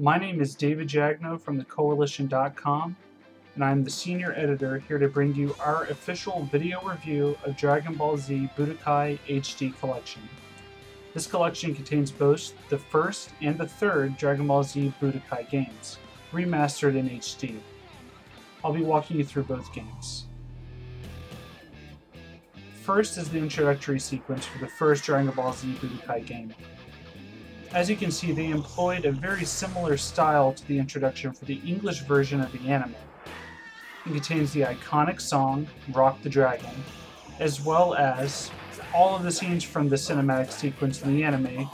My name is David Jagno from the Koalition.com, and I'm the senior editor here to bring you our official video review of Dragon Ball Z Budokai HD Collection. This collection contains both the first and the third Dragon Ball Z Budokai games, remastered in HD. I'll be walking you through both games. First is the introductory sequence for the first Dragon Ball Z Budokai game. As you can see, they employed a very similar style to the introduction for the English version of the anime. It contains the iconic song, Rock the Dragon, as well as all of the scenes from the cinematic sequence in the anime,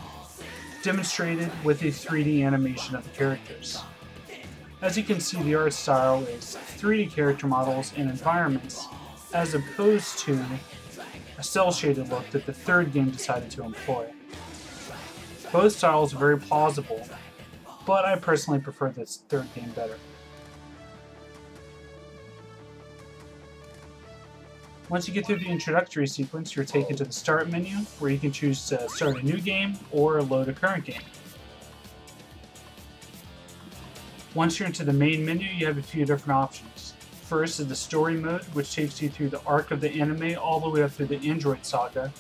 demonstrated with a 3D animation of the characters. As you can see, the art style is 3D character models and environments, as opposed to a cel-shaded look that the third game decided to employ. Both styles are very plausible, but I personally prefer this third game better. Once you get through the introductory sequence, you're taken to the start menu, where you can choose to start a new game or load a current game. Once you're into the main menu, you have a few different options. First is the story mode, which takes you through the arc of the anime all the way up through the Android saga.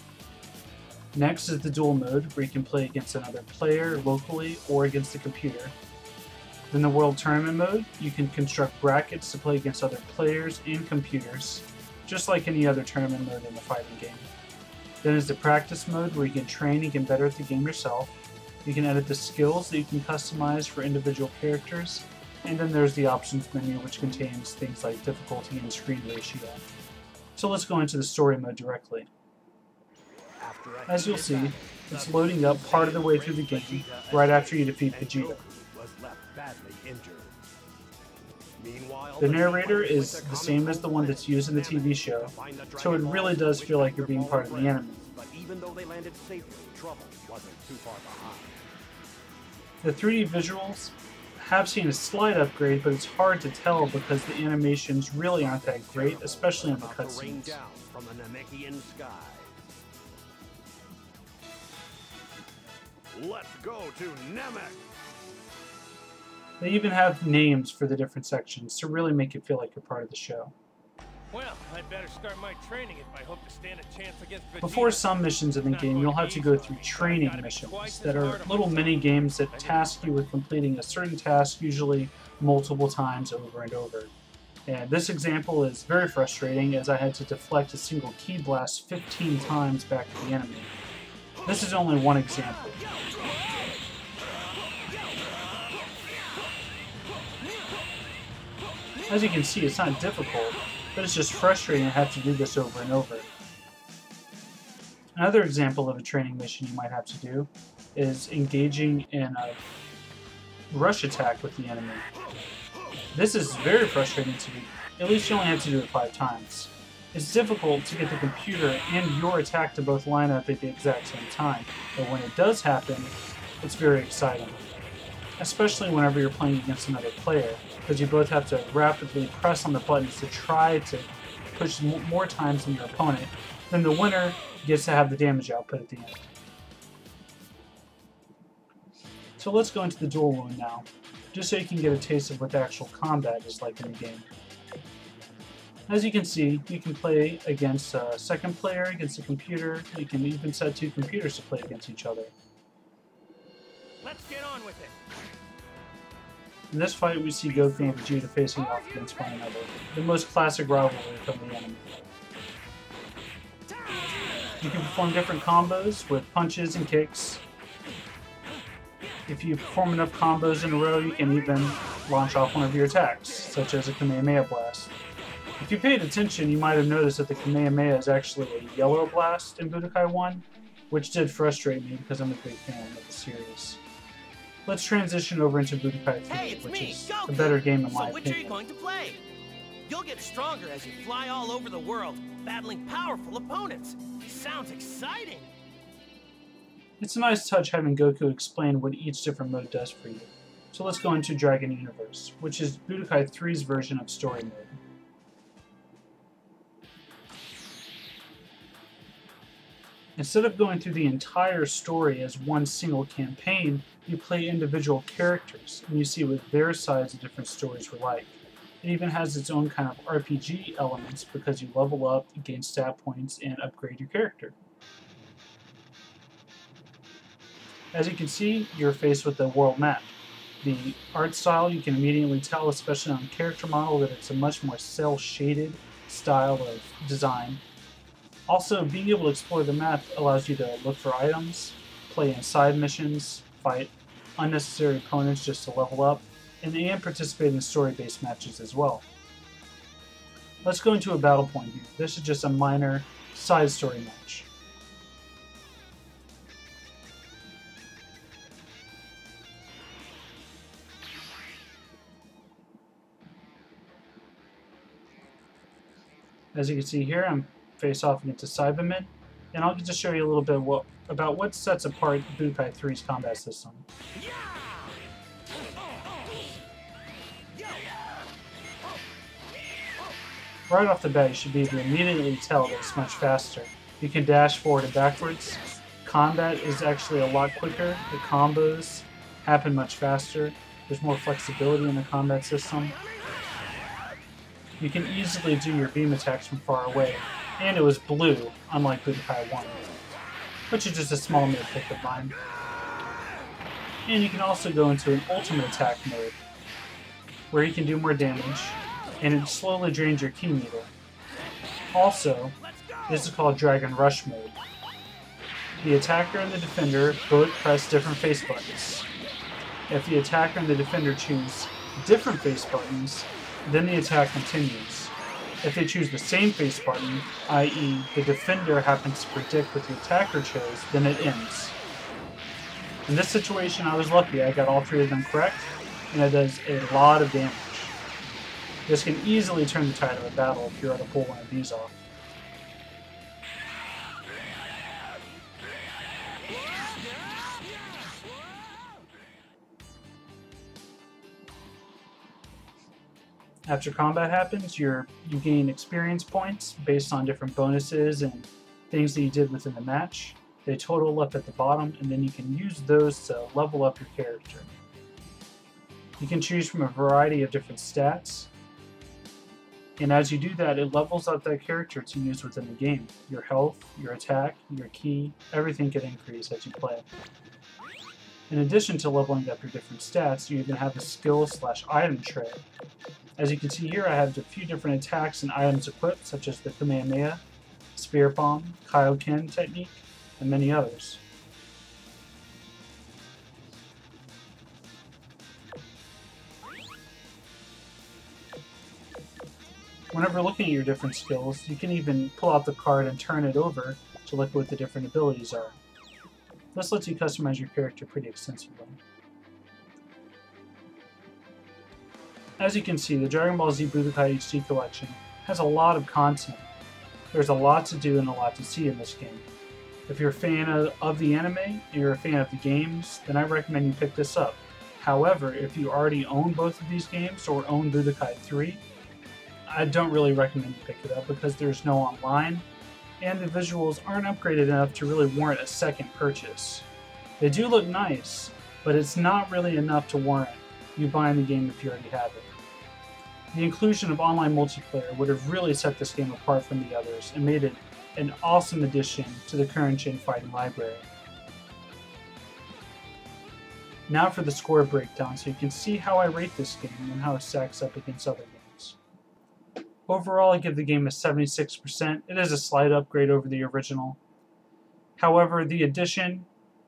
Next is the duel mode, where you can play against another player locally or against the computer. Then the world tournament mode, you can construct brackets to play against other players and computers, just like any other tournament mode in the fighting game. Then is the practice mode, where you can train and get better at the game yourself. You can edit the skills that you can customize for individual characters. And then there's the options menu, which contains things like difficulty and screen ratio. So let's go into the story mode directly. As you'll see, it's loading up part of the way through the game, right after you defeat Vegeta. The narrator is the same as the one that's used in the TV show, so it really does feel like you're being part of the anime. The 3D visuals have seen a slight upgrade, but it's hard to tell because the animations really aren't that great, especially in the cutscenes. Let's go to Namek! They even have names for the different sections to really make it feel like you're part of the show. Well, I'd better start my training if I hope to stand a chance against Vegeta. Before some missions in the game, you'll have to go through training missions that are little mini-games that task you with completing a certain task, usually multiple times over and over. And this example is very frustrating, as I had to deflect a single ki blast 15 times back to the enemy. This is only one example. As you can see, it's not difficult, but it's just frustrating to have to do this over and over. Another example of a training mission you might have to do is engaging in a rush attack with the enemy. This is very frustrating to do. At least you only have to do it 5 times. It's difficult to get the computer and your attack to both line up at the exact same time, but when it does happen, it's very exciting. Especially whenever you're playing against another player, because you both have to rapidly press on the buttons to try to push more times than your opponent. Then the winner gets to have the damage output at the end. So let's go into the duel mode now, just so you can get a taste of what the actual combat is like in the game. As you can see, you can play against a second player, against a computer. You can even set 2 computers to play against each other. Let's get on with it. In this fight, we see Goku and Vegeta facing off against one another, the most classic rivalry from the anime. You can perform different combos with punches and kicks. If you perform enough combos in a row, you can even launch off one of your attacks, such as a Kamehameha Blast. If you paid attention, you might have noticed that the Kamehameha is actually a yellow blast in Budokai 1, which did frustrate me because I'm a big fan of the series. Let's transition over into Budokai 3, which is a better game in my opinion. So which are you going to play? You'll get stronger as you fly all over the world, battling powerful opponents. Sounds exciting! It's a nice touch having Goku explain what each different mode does for you. So let's go into Dragon Universe, which is Budokai 3's version of story mode. Instead of going through the entire story as one single campaign, you play individual characters, and you see what their sides of different stories were like. It even has its own kind of RPG elements because you level up, gain stat points, and upgrade your character. As you can see, you're faced with the world map. The art style, you can immediately tell, especially on the character model, that it's a much more cel-shaded style of design. Also, being able to explore the map allows you to look for items, play in side missions, fight unnecessary opponents just to level up, and participate in story-based matches as well. Let's go into a battle point here. This is just a minor side story match. As you can see here, I'm face off against a Cyberman, and I'll just show you a little bit about what sets apart Budokai 3's combat system. Right off the bat, you should be able to immediately tell that it's much faster. You can dash forward and backwards. Combat is actually a lot quicker. The combos happen much faster. There's more flexibility in the combat system. You can easily do your beam attacks from far away, and it was blue, unlike Budokai 1, which is just a small nitpick of mine. And you can also go into an ultimate attack mode, where you can do more damage, and it slowly drains your ki meter. Also, this is called Dragon Rush mode. The attacker and the defender both press different face buttons. If the attacker and the defender choose different face buttons, then the attack continues. If they choose the same face button, i.e. the defender happens to predict what the attacker chose, then it ends. In this situation, I was lucky. I got all three of them correct, and it does a lot of damage. This can easily turn the tide of a battle if you're able to pull one of these off. After combat happens, you gain experience points based on different bonuses and things that you did within the match. They total up at the bottom, and then you can use those to level up your character. You can choose from a variety of different stats, and as you do that, it levels up that character to use within the game. Your health, your attack, your ki, everything can increase as you play. In addition to leveling up your different stats, you even have a skill/item tray. As you can see here, I have a few different attacks and items equipped, such as the Kamehameha, Spear Palm, Kaioken technique, and many others. Whenever looking at your different skills, you can even pull out the card and turn it over to look at what the different abilities are. This lets you customize your character pretty extensively. As you can see, the Dragon Ball Z Budokai HD Collection has a lot of content. There's a lot to do and a lot to see in this game. If you're a fan of the anime and you're a fan of the games, then I recommend you pick this up. However, if you already own both of these games or own Budokai 3, I don't really recommend you pick it up because there's no online, and the visuals aren't upgraded enough to really warrant a second purchase. They do look nice, but it's not really enough to warrant you buying the game if you already have it. The inclusion of online multiplayer would have really set this game apart from the others and made it an awesome addition to the current gen fighting library. Now for the score breakdown so you can see how I rate this game and how it stacks up against other games. Overall, I give the game a 76%. It is a slight upgrade over the original. However, the addition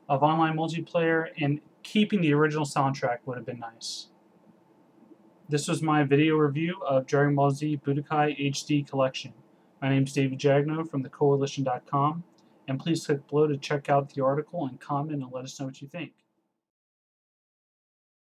of online multiplayer and keeping the original soundtrack would have been nice. This was my video review of Dragon Ball Z Budokai HD Collection. My name is David Jagno from the Koalition.com, and please click below to check out the article and comment and let us know what you think.